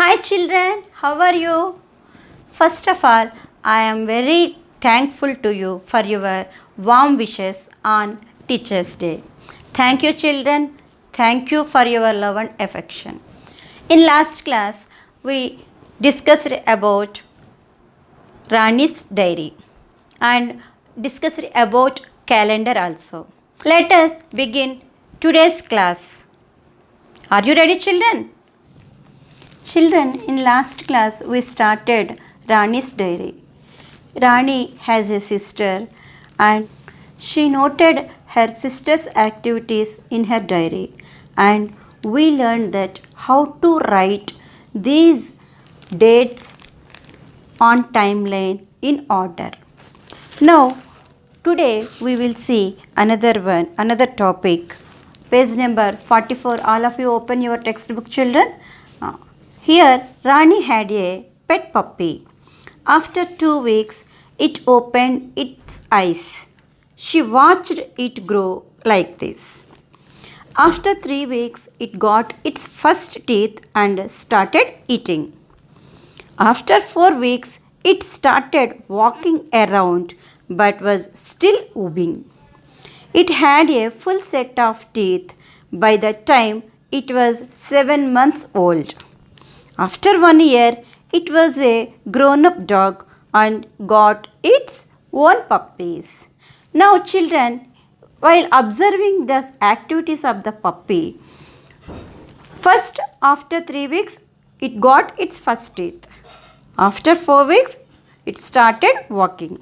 Hi children, how are you? First of all, I am very thankful to you for your warm wishes on Teachers' Day. Thank you children. Thank you for your love and affection. In last class, we discussed about Rani's diary and discussed about calendar also. Let us begin today's class. Are you ready children? Children, in last class we started Rani's diary. Rani has a sister and she noted her sister's activities in her diary, and we learned that how to write these dates on timeline in order. Now, today we will see another topic. Page number 44. All of you open your textbook, children. Here, Rani had a pet puppy. After 2 weeks, it opened its eyes. She watched it grow like this. After 3 weeks, it got its first teeth and started eating. After 4 weeks, it started walking around but was still moving. It had a full set of teeth by the time it was 7 months old. After 1 year, it was a grown up dog and got its own puppies. Now, children, while observing the activities of the puppy, first after 3 weeks, it got its first teeth. After 4 weeks, it started walking.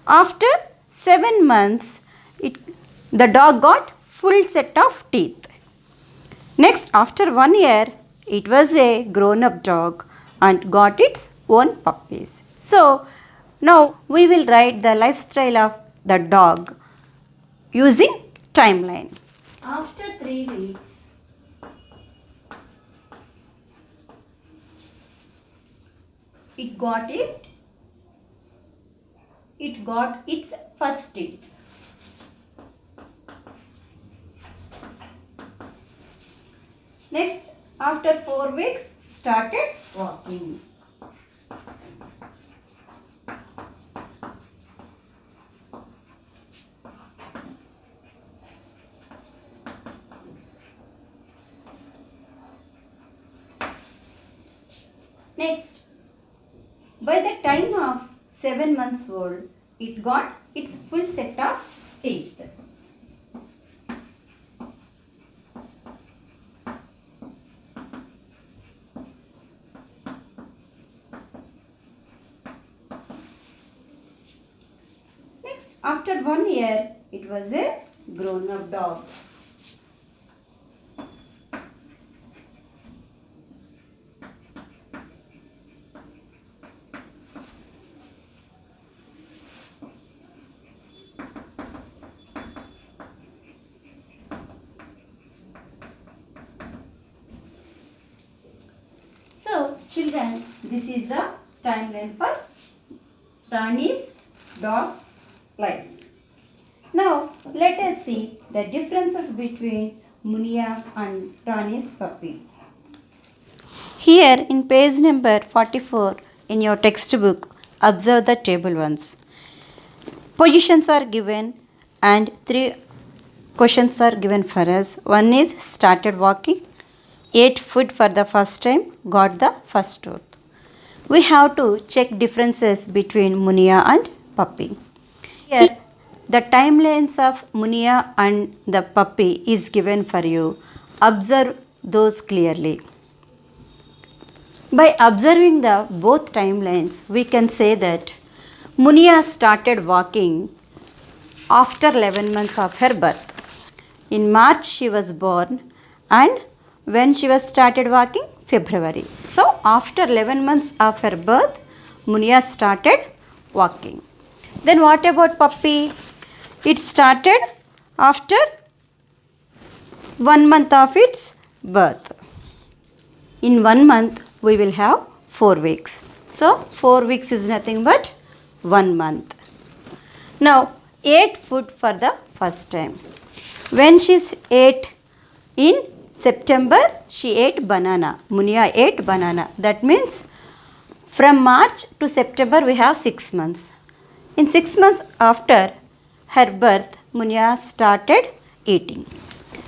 After 7 months, the dog got full set of teeth. Next, after 1 year, it was a grown-up dog and got its own puppies. So, now we will write the lifestyle of the dog using timeline. After 3 weeks, it got its first teeth. Next, after 4 weeks, started walking. Next, by the time of 7 months old, it got its full set of teeth. Next, after 1 year, it was a grown-up dog. So, children, this is the timeline for Rani's dog's life. Now, let us see the differences between Munia and Rani's puppy. Here in page number 44 in your textbook, observe the table once. Positions are given and 3 questions are given for us. One is started walking, ate food for the first time, got the first tooth. We have to check differences between Munia and puppy. Here, the timelines of Munia and the puppy is given for you. Observe those clearly. By observing the both timelines, we can say that Munia started walking after 11 months of her birth. In March she was born, and when she was started walking, February. So after 11 months of her birth, Munia started walking. Then what about puppy? It started after 1 month of its birth. In 1 month, we will have 4 weeks. So 4 weeks is nothing but 1 month. Now, ate food for the first time. When she ate in September she ate banana. Munia ate banana. That means from March to September we have 6 months. In 6 months after her birth, Munia started eating.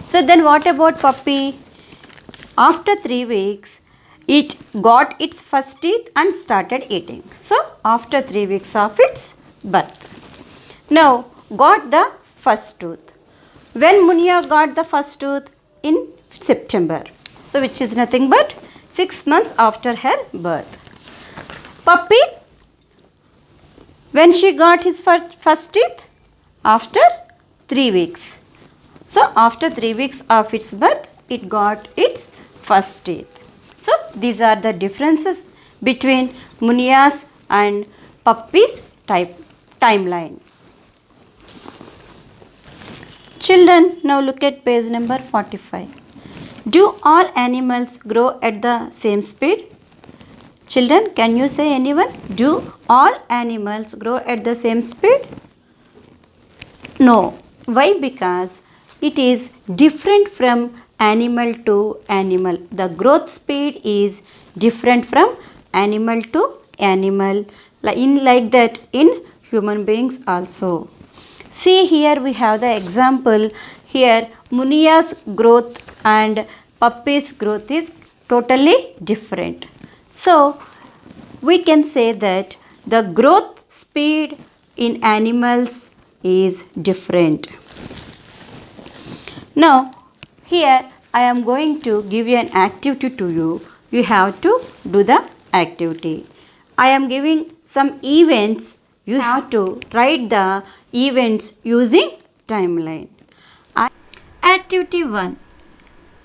So then what about puppy? After 3 weeks, it got its first teeth and started eating. So after 3 weeks of its birth. Now got the first tooth. When Munia got the first tooth? In September. So which is nothing but 6 months after her birth. Puppy, when she got his first teeth? After 3 weeks. So after 3 weeks of its birth, it got its first teeth. So these are the differences between Munia's and puppy's timeline. Children, now look at page number 45. Do all animals grow at the same speed? Children, can you say anyone? Do all animals grow at the same speed? No. Why? Because it is different from animal to animal. The growth speed is different from animal to animal. Like that in human beings also. See, here we have the example. Here Munia's growth and puppy's growth is totally different. So we can say that the growth speed in animals is different. Now here I am going to give you an activity to you. You have to do the activity. I am giving some events. You have to write the events using timeline. Activity 1.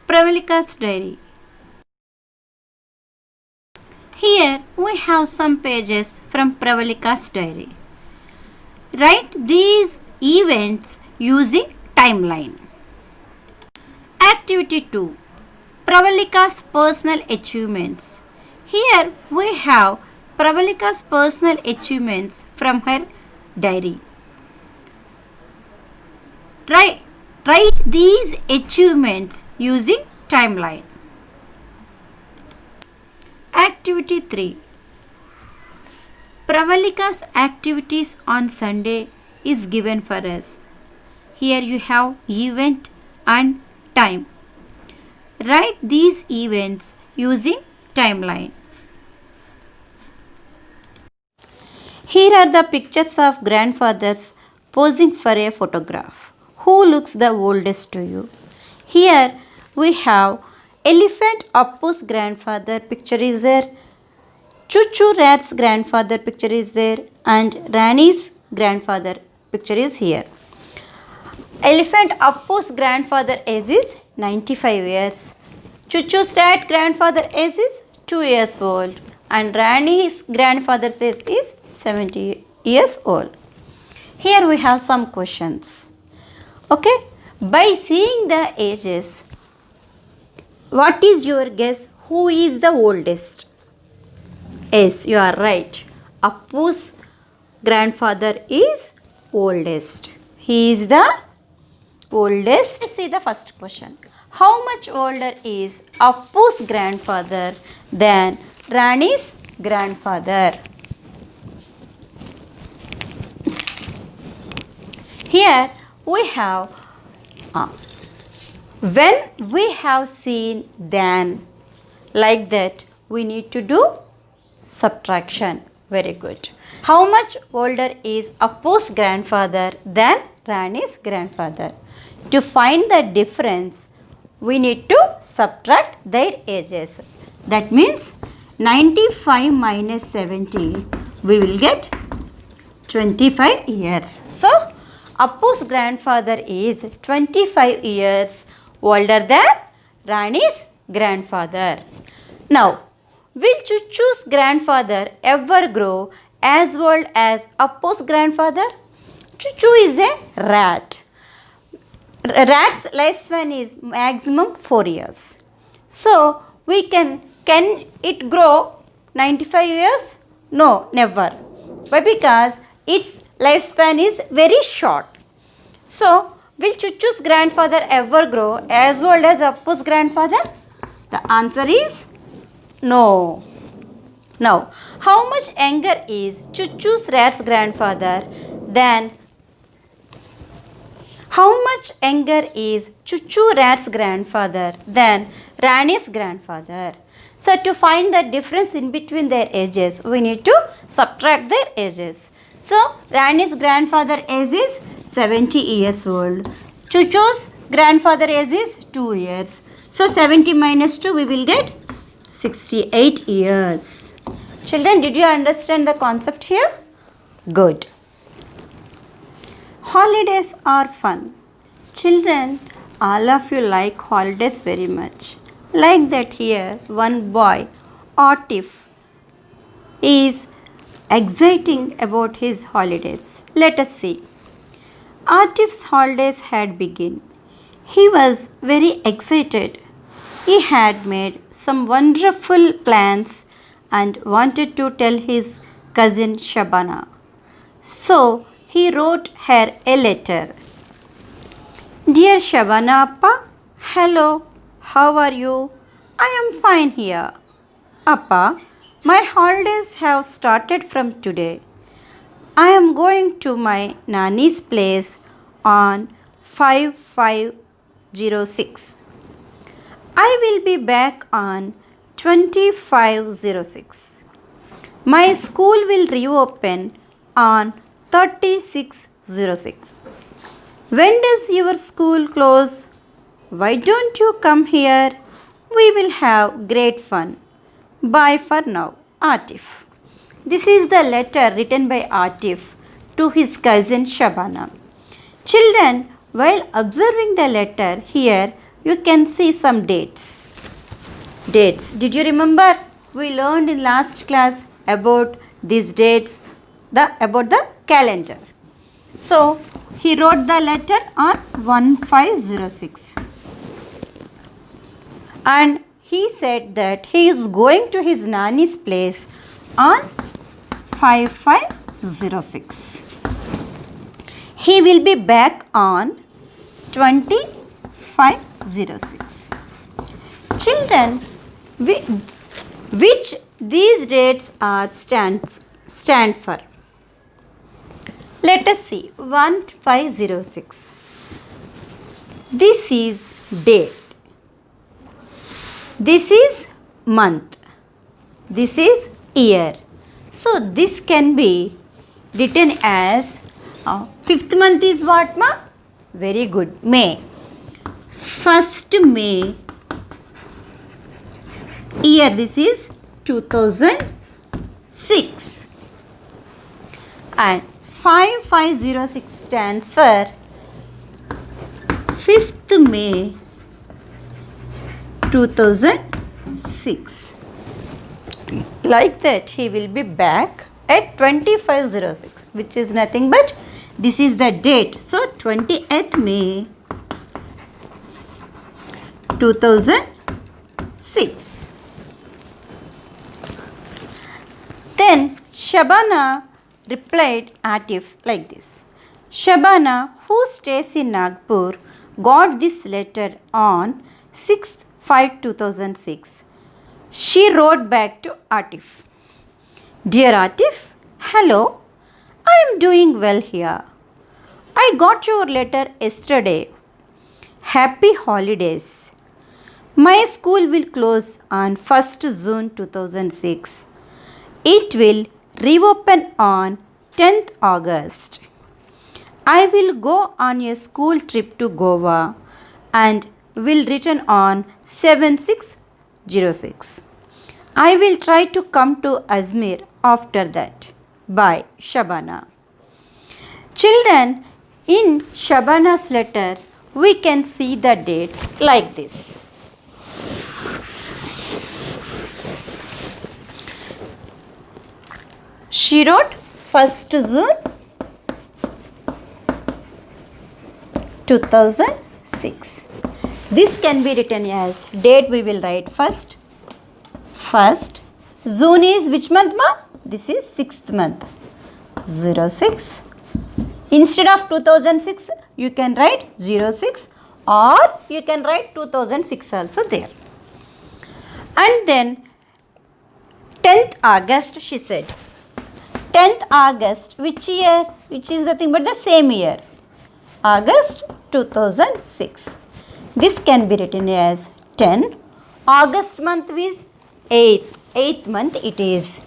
Pravalika's diary. Here we have some pages from Pravalika's diary. Write these events using timeline. Activity 2. Pravalika's personal achievements. Here we have Pravalika's personal achievements from her diary. Write these achievements using timeline. Activity 3. Pravalika's activities on Sunday is given for us. Here you have event and time. Write these events using timeline. Here are the pictures of grandfathers posing for a photograph. Who looks the oldest to you? Here we have Elephant Appu's grandfather picture is there. Chuchu Rat's grandfather picture is there. And Rani's grandfather picture is here. Elephant Appu's grandfather age is 95 years. Chuchu's rat grandfather age is 2 years old. And Rani's grandfather's age is 70 years old. Here we have some questions. Okay, by seeing the ages, what is your guess? Who is the oldest? Yes, you are right. Appu's grandfather is oldest. He is the oldest. Let's see the first question. How much older is Appu's grandfather than Rani's grandfather? Here we have when we have seen than like that, we need to do subtraction. Very good. How much older is Appu's grandfather than Rani's grandfather? To find the difference, we need to subtract their ages. That means 95 minus 70, we will get 25 years. So Appu's grandfather is 25 years older than Rani's grandfather. Now, will Chuchu's grandfather ever grow as old as Appu's grandfather? Chuchu is a rat. Rat's lifespan is maximum 4 years. So, we can it grow 95 years? No, never. Why? Because its lifespan is very short. So, Will Chuchu's grandfather ever grow as old as Appu's grandfather? The answer is no. Now, how much younger is Chuchu's rat's grandfather than How much younger is Chuchu rat's grandfather than Rani's grandfather? So to find the difference in between their ages, we need to subtract their ages. So Rani's grandfather age is 70 years old. Chuchu's grandfather age is 2 years. So 70 minus 2, we will get 68 years. Children, did you understand the concept here? Good. Holidays are fun. Children, all of you like holidays very much. Like that here, one boy, Atif, is exciting about his holidays. Let us see. Atif's holidays had begun. He was very excited. He had made some wonderful plans and wanted to tell his cousin Shabana. So, he wrote her a letter. Dear Shabana Appa, hello, how are you? I am fine here. Appa, my holidays have started from today. I am going to my Nani's place on 5506. I will be back on 2506. My school will reopen on 3606. When does your school close? Why don't you come here? We will have great fun. Bye for now, Atif. This is the letter written by Atif to his cousin Shabana. Children, while observing the letter here, you can see some dates. Dates. Did you remember? We learned in last class about these dates, about the calendar. So, he wrote the letter on 1506. And he said that he is going to his Nani's place on 5506. He will be back on 2506. Children, which these dates are stand for? Let us see. 1506. This is date. This is month. This is year. So this can be written as fifth month is what, ma? Very good. May. 1st May. Year, this is 2006. And 5506 stands for 5th May 2006. Like that, he will be back at 2506, which is nothing but this is the date. So 28th May 2006. Then Shabana replied Atif like this. Shabana, who stays in Nagpur, got this letter on 6/5/2006. She wrote back to Atif. Dear Atif, hello, I am doing well here. I got your letter yesterday. Happy holidays. My school will close on 1st June 2006. It will reopen on 10th August. I will go on a school trip to Goa and will return on 7/6/06. I will try to come to Ajmer after that. Bye, Shabana. Children, in Shabana's letter, we can see the dates like this. She wrote 1st June 2006. This can be written as date, we will write first. First, June is which month, ma? This is 6th month. 06. Instead of 2006, you can write 06 or you can write 2006 also there. And then 10th August she said. 10th August, which year? Which is nothing but the same year. August 2006. This can be written as 10. August month is 8th. 8th month it is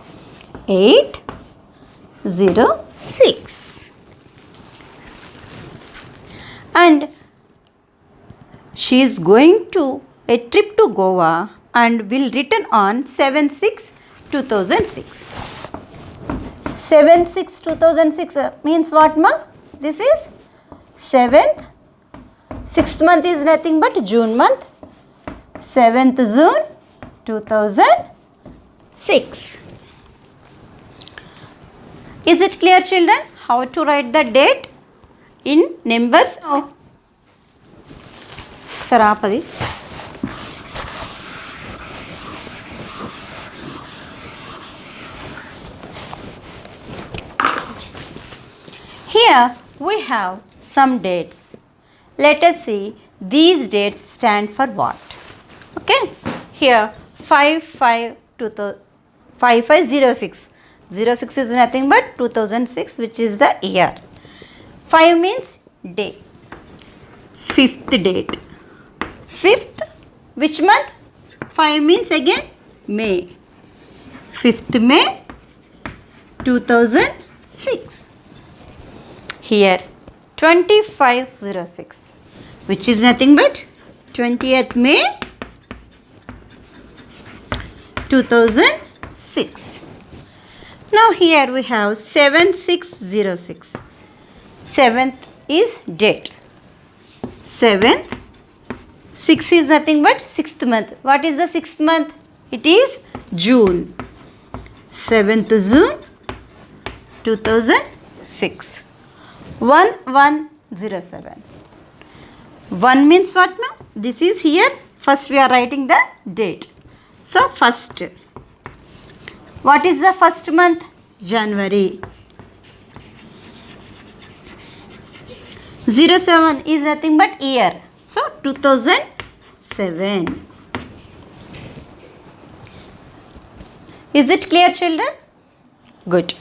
806. And she is going to a trip to Goa and will return on 7/6/2006. 7/6/2006 means what, ma? This is 7th. 6th month is nothing but June month. 7th June 2006. Is it clear, children? How to write the date in numbers? Oh. Sarapadi. Here we have some dates. Let us see these dates stand for what. Okay. Here 5506. 06 is nothing but 2006, which is the year. 5 means day. 5th date. 5th, which month? 5 means again May. 5th May 2006. Here 2506, which is nothing but 20th May 2006. Now here we have 7606. 7th is date. 7th. 6 is nothing but 6th month. What is the 6th month? It is June. 7th June 2006. 1107. 1 means what, ma'am? This is here. First we are writing the date. So first. What is the first month? January. 07 is nothing but year. So 2007. Is it clear, children? Good.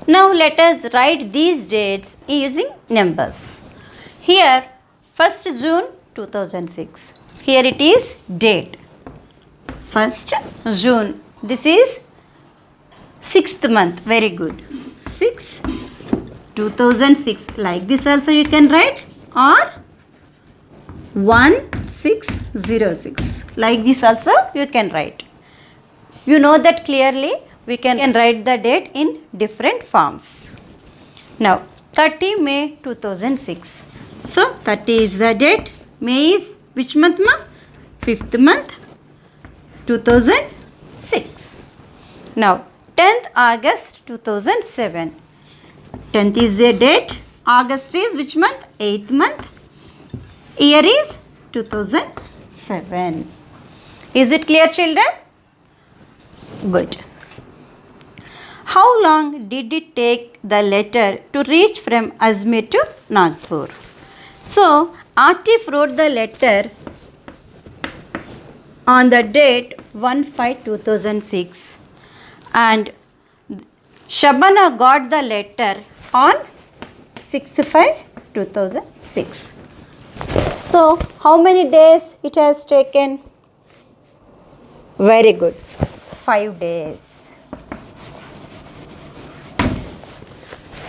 Now let us write these dates using numbers. Here 1st June 2006. Here it is date. 1st June. This is 6th month. Very good. 6 2006. Like this also you can write, or 1606. Like this also you can write. You know that clearly. We can write the date in different forms. Now 30 May 2006. So 30 is the date. May is which month, ma? 5th month 2006. Now 10th August 2007. 10th is the date. August is which month? 8th month. Year is 2007. Is it clear, children? Good. How long did it take the letter to reach from Ajmer to Nagpur? So, Atif wrote the letter on the date 1/5/2006 and Shabana got the letter on 6/5/2006. So, how many days it has taken? Very good. 5 days.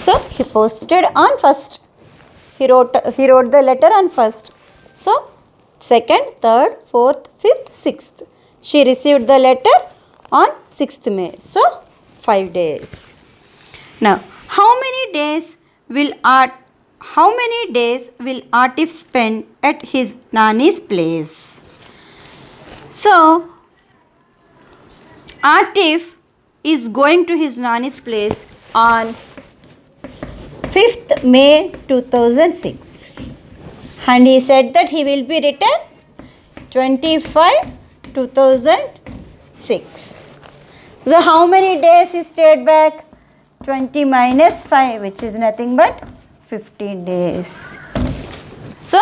So, he posted on 1st. He wrote the letter on 1st. So, 2nd, 3rd, 4th, 5th, 6th. She received the letter on 6th May. So, 5 days. Now, how many days will Atif spend at his Nani's place? So, Atif is going to his Nani's place on 5th May 2006, and he said that he will be returned 25/2006. So how many days he stayed back? 20 minus 5, which is nothing but 15 days. So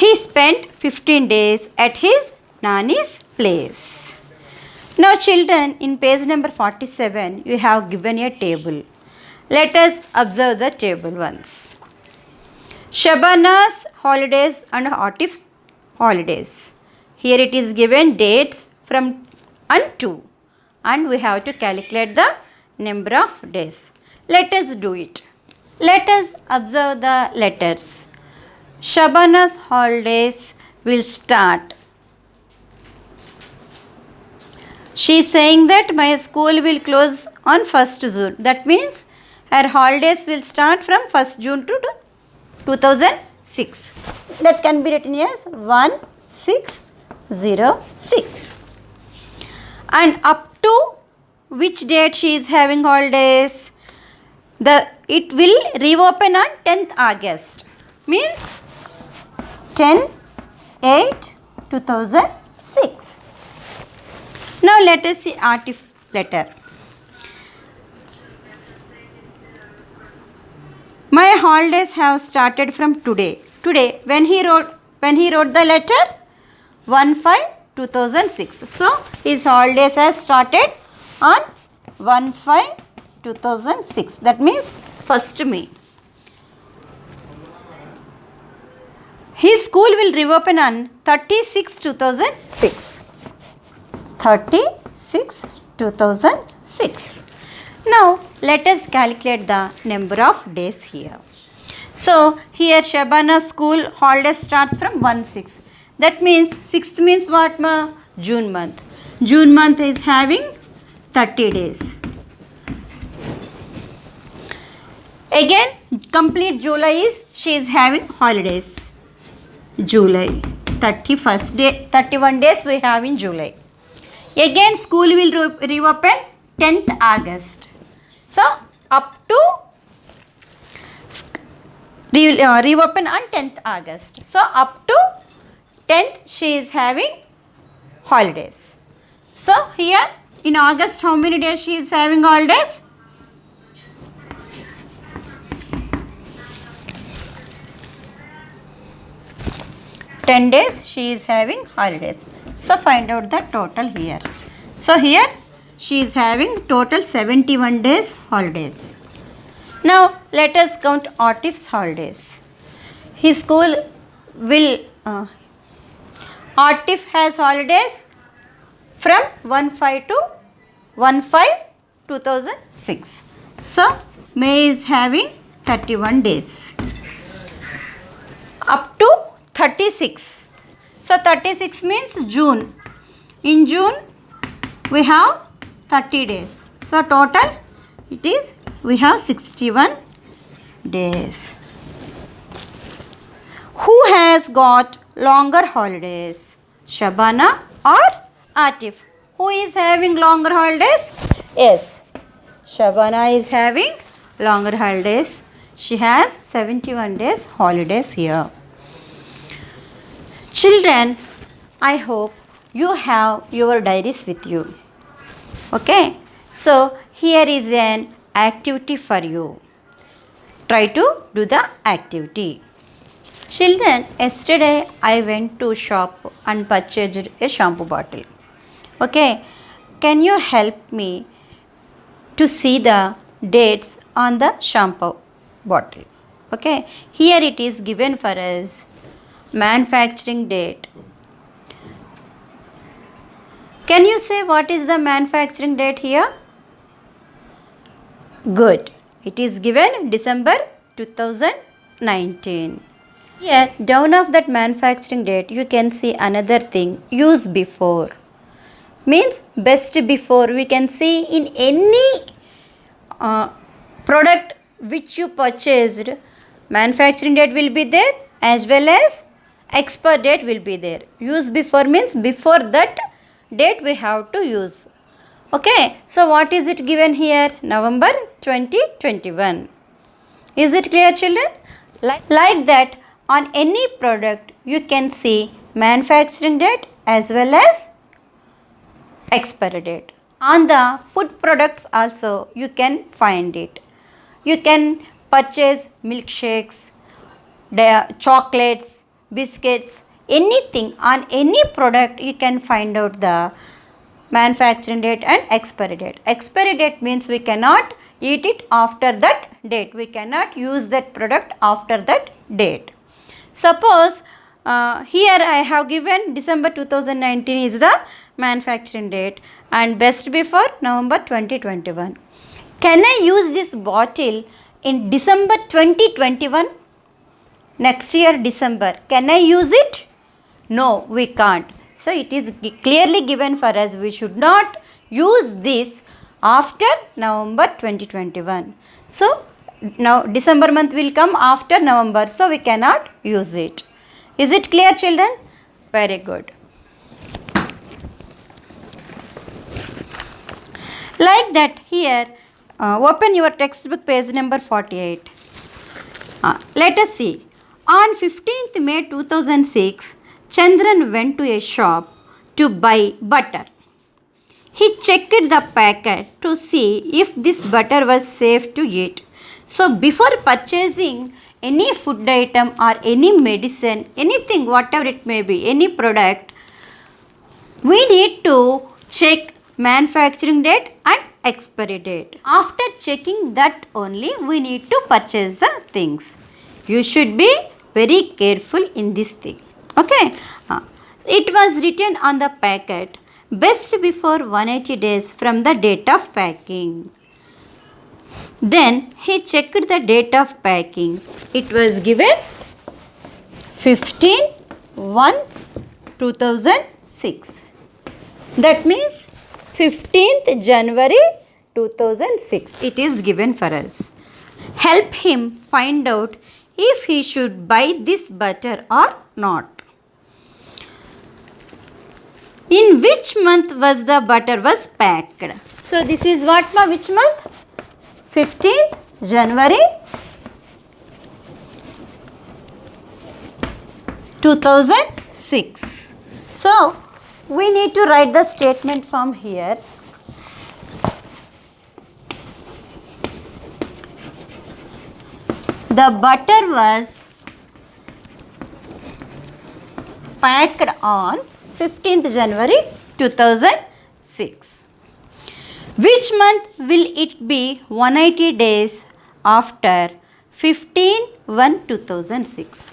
he spent 15 days at his Nani's place. Now children, in page number 47, you have given a table. Let us observe the table once. Shabana's holidays and Atif's holidays. Here it is given dates from and to, and we have to calculate the number of days. Let us do it. Let us observe the letters. Shabana's holidays will start. She is saying that my school will close on 1st June. That means her holidays will start from 1st June to 2006. That can be written as 1606. And up to which date she is having holidays? It will reopen on 10th August. Means 10/8/2006. Now let us see Atif letter. My holidays have started from today. Today, when he wrote the letter, 1/5/2006. So his holidays has started on 1/5/2006. That means 1st May. His school will reopen on 36/2006. 36/2006. Now let us calculate the number of days here. So here Shabana's school holidays starts from 1/6. That means 6th means what ma? June month. June month is having 30 days. Again complete July is she is having holidays. July 31st day, 31 days we have in July. Again school will reopen 10th August. So up to reopen on 10th August. So up to 10th she is having holidays. So here in August how many days she is having holidays? 10 days she is having holidays. So find out the total here. So here she is having total 71 days holidays. Now let us count Atif's holidays. His school will Atif has holidays from 1/5 to 1/5/2006. So May is having 31 days. Up to 36. So 36 means June. In June we have 30 days. So total it is we have 61 days. Who has got longer holidays? Shabana or Atif? Who is having longer holidays? Yes, Shabana is having longer holidays. She has 71 days holidays here. Children, I hope you have your diaries with you. Okay, so here is an activity for you. Try to do the activity. Children, yesterday I went to shop and purchased a shampoo bottle. Okay, can you help me to see the dates on the shampoo bottle? Okay, here it is given for us. Manufacturing date. Can you say what is the manufacturing date here? Good. It is given December 2019. Here down of that manufacturing date you can see another thing, use before. Means best before. We can see in any product which you purchased, manufacturing date will be there as well as expire date will be there. Use before means before that date we have to use. Okay, so what is it given here? November 2021. Is it clear, children? Like that on any product you can see manufacturing date as well as expiry date. On the food products also you can find it. You can purchase milkshakes, chocolates, biscuits, anything on any product you can find out the manufacturing date and expiry date. Expiry date means we cannot eat it after that date. We cannot use that product after that date. Suppose here I have given December 2019 is the manufacturing date and best before November 2021. Can I use this bottle in December 2021? Next year December. Can I use it? No, we can't. So it is clearly given for us we should not use this after November 2021. So now December month will come after November, so we cannot use it. Is it clear, children? Very good. Like that here, open your textbook page number 48. Let us see. On 15th May 2006, Chandran went to a shop to buy butter. He checked the packet to see if this butter was safe to eat. So before purchasing any food item or any medicine, anything, whatever it may be, any product, we need to check manufacturing date and expiry date. After checking that only we need to purchase the things. You should be very careful in this thing. Okay. It was written on the packet, best before 180 days from the date of packing. Then he checked the date of packing. It was given 15/1/2006. That means 15th January 2006. It is given for us. Help him find out if he should buy this butter or not. In which month was the butter was packed? So this is what which month? 15th January 2006. So we need to write the statement form here. The butter was packed on 15th January 2006. Which month will it be 180 days after 15/1/2006?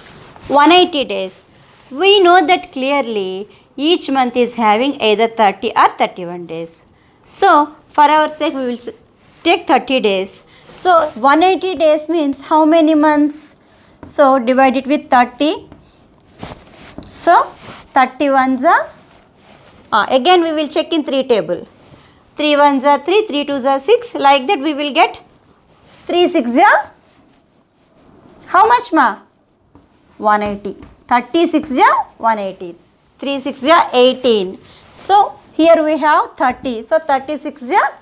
180 days. We know that clearly each month is having either 30 or 31 days. So for our sake we will take 30 days. So 180 days means how many months? So divide it with 30. So 31s are, again we will check in 3 table. 3 1s are 3, 3 2s are 6. Like that we will get 3 6s are how much ma? 180. 36 are 180. 3 6s are 18. So here we have 30. So 36 are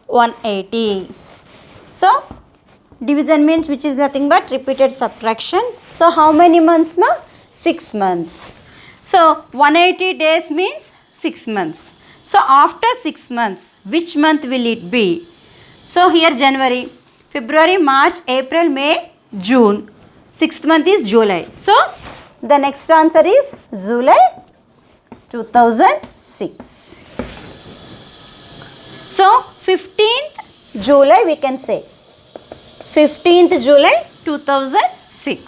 180. So division means which is nothing but repeated subtraction. So how many months ma? 6 months. So 180 days means 6 months. So after 6 months, which month will it be? So here January, February, March, April, May, June. 6th month is July. So the next answer is July 2006. So 15th July we can say. 15th July 2006.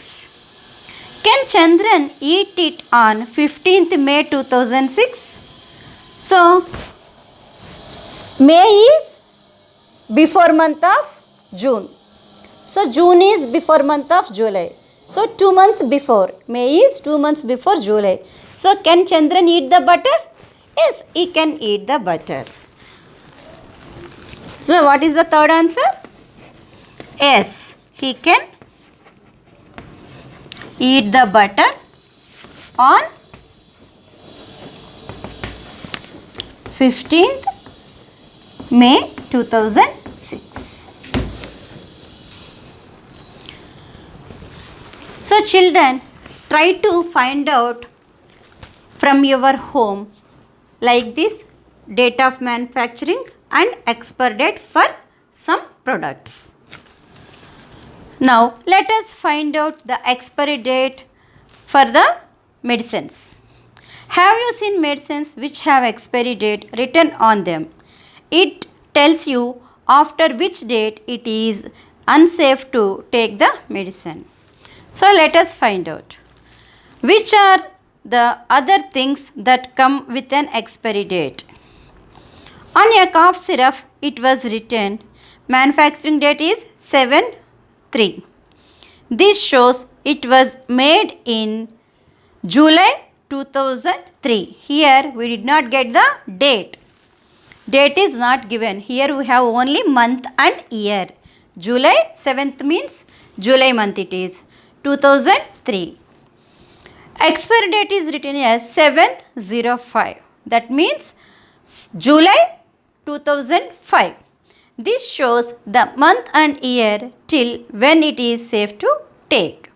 Can Chandran eat it on 15th May 2006? So, May is before month of June. So, June is before month of July. So, 2 months before. May is 2 months before July. So, can Chandran eat the butter? Yes, he can eat the butter. So, what is the third answer? Yes, he can eat the butter on 15th May 2006. So children, try to find out from your home like this date of manufacturing and expire date for some products. Now let us find out the expiry date for the medicines. Have you seen medicines which have expiry date written on them? It tells you after which date it is unsafe to take the medicine. So let us find out. Which are the other things that come with an expiry date? On a cough syrup, it was written manufacturing date is 7/3. This shows it was made in July 2003. Here we did not get the date. Date is not given. Here we have only month and year. July 7th means July month it is 2003. Expiry date is written as 7/05. That means July 2005. This shows the month and year till when it is safe to take.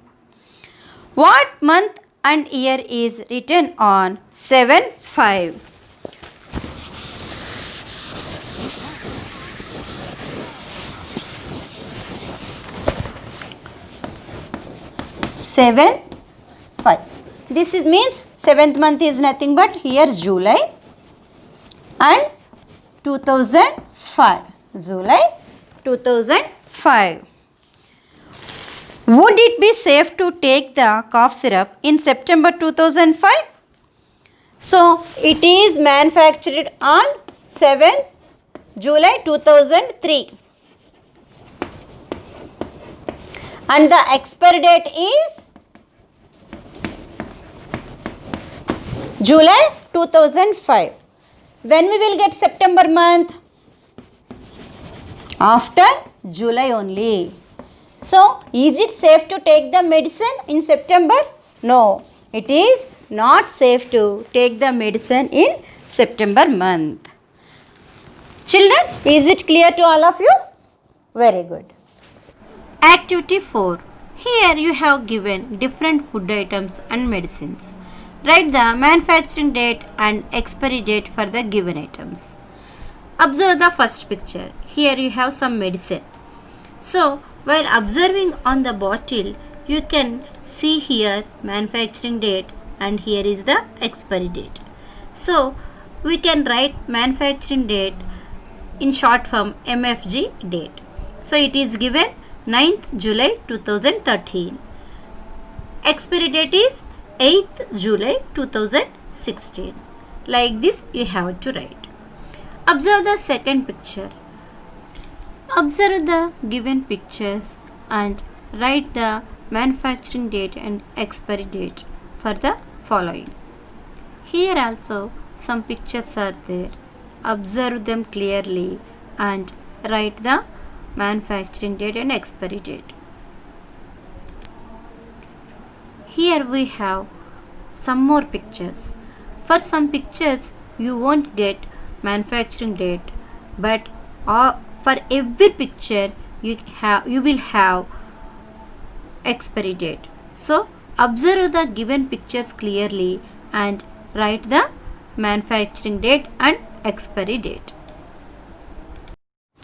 What month and year is written on 7/5? This is means 7th month is nothing but here July and 2005. July 2005. Would it be safe to take the cough syrup in September 2005? So it is manufactured on 7 July 2003. And the expiry date is July 2005. When we will get September month? After July only. So, is it safe to take the medicine in September? No, it is not safe to take the medicine in September month. Children, is it clear to all of you? Very good. Activity 4. Here you have given different food items and medicines. Write the manufacturing date and expiry date for the given items. Observe the first picture. Here you have some medicine. So, while observing on the bottle, you can see here manufacturing date and here is the expiry date. So, we can write manufacturing date in short form MFG date. So, it is given 9th July 2013. Expiry date is 8th July 2016. Like this you have to write. Observe the second picture. Observe the given pictures and write the manufacturing date and expiry date for the following. Here also some pictures are there. Observe them clearly and write the manufacturing date and expiry date. Here we have some more pictures. For some pictures you won't get manufacturing date, but for every picture you will have expiry date. So observe the given pictures clearly and write the manufacturing date and expiry date.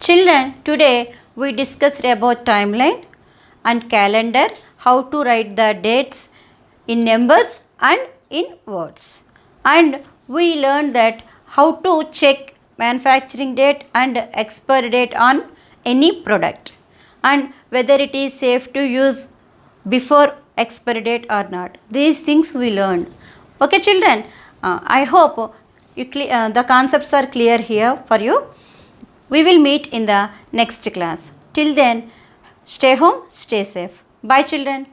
Children, today we discussed about timeline and calendar, how to write the dates in numbers and in words. And we learned that how to check manufacturing date and expiry date on any product and whether it is safe to use before expiry date or not. These things we learned. Okay children, I hope the concepts are clear here for you. We will meet in the next class. Till then, stay home, stay safe. Bye children.